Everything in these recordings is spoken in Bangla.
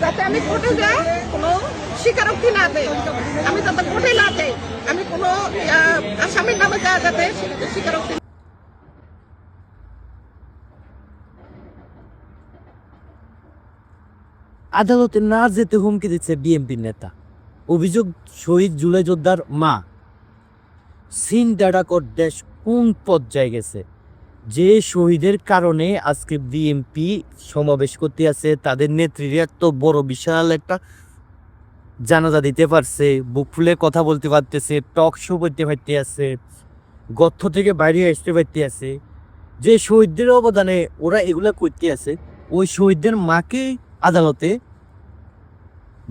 যাতে আমি কোর্টে যাই কোনো স্বীকারোক্তি না দেয়, আমি যাতে কোর্টে না যাই, আমি কোনো আসামির নামে যা যাতে স্বীকারোক্তি। আদালতে না যেতে হুমকি দিচ্ছে বিএনপির নেতা। অভিযোগ শহীদ জুলাই যোদ্ধার মা। চিন্তাটা কর দেশ কোন পর্যায়ে গেছে, যে শহীদের কারণে আজকে বিএনপি সমাবেশ করতে আছে, তাদের নেত্রীর এত বড় বিশাল একটা জানাজা দিতে পারছে, বুক ফুলে কথা বলতে পারতেছে, টক শো করতে পারতে আছে, গর্ত থেকে বাইরে আসতে পারতে আছে, যে শহীদদের অবদানে ওরা এগুলা করতে আছে, ওই শহীদদের মাকে আদালতে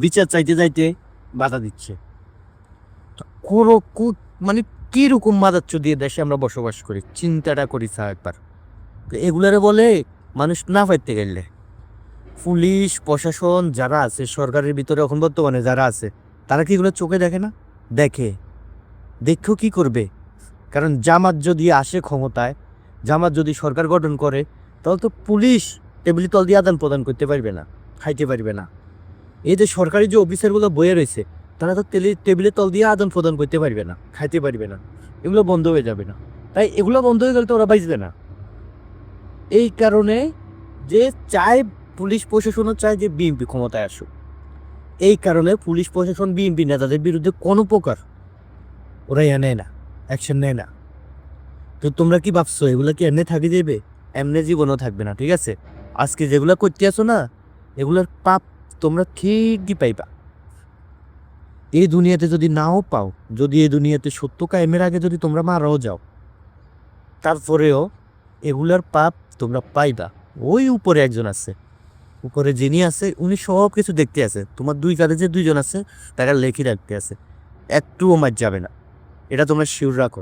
বিচার চাইতে চাইতে বাধা দিচ্ছে। মানে কিরকম মাদাচ্ছ দিয়ে দেশে আমরা বসবাস করি, চিন্তাটা করি স্যার একবার। এগুলারে বলে মানুষ না পাইতে গেলে পুলিশ প্রশাসন যারা আছে সরকারের ভিতরে এখন বর্তমানে যারা আছে, তারা কি এগুলো চোখে দেখে না? দেখেও কি করবে? কারণ জামাত যদি আসে ক্ষমতায়, জামাত যদি সরকার গঠন করে, তাহলে তো পুলিশ টেবিল তল দিয়ে আদান প্রদান করতে পারবে না, খাইতে পারবে না। এই যে সরকারি যে অফিসারগুলো বয়ে রয়েছে, তারা তো টেবিলের তল দিয়ে আদান প্রদান করতে পারবে না, খাইতে পারবে না, এগুলো বন্ধ হয়ে যাবে না। তাই এগুলো বন্ধ হয়ে গেলে তো ওরা বাঁচবে না। এই কারণে যে চায় পুলিশ প্রশাসনও চায় যে বিএনপি ক্ষমতায় আসুক। এই কারণে পুলিশ প্রশাসন বিএনপি নেতাদের বিরুদ্ধে কোনো প্রকার ওরা নেয় না, অ্যাকশন নেয় না। তো তোমরা কি ভাবছো এগুলো কি এমনি থাকি যাবে? এমনি জীবনও থাকবে না, ঠিক আছে? আজকে যেগুলো করতে আসো না, এগুলোর পাপ তোমরা ঠিকই পাইবা। এই দুনিয়াতে যদি নাও পাও, যদি এই দুনিয়াতে সত্য কায়েমের আগে যদি তোমরা মারাও যাও, তারপরেও এগুলার পাপ তোমরা পাইবা। ওই উপরে একজন আছে, উপরে যিনি আছে উনি সব কিছু দেখতে আছে। তোমার দুই কাঁধে যে দুইজন আছে তারা লেখি রাখতে আছে, একটুও মার যাবে না, এটা তোমরা শিওর রাখো।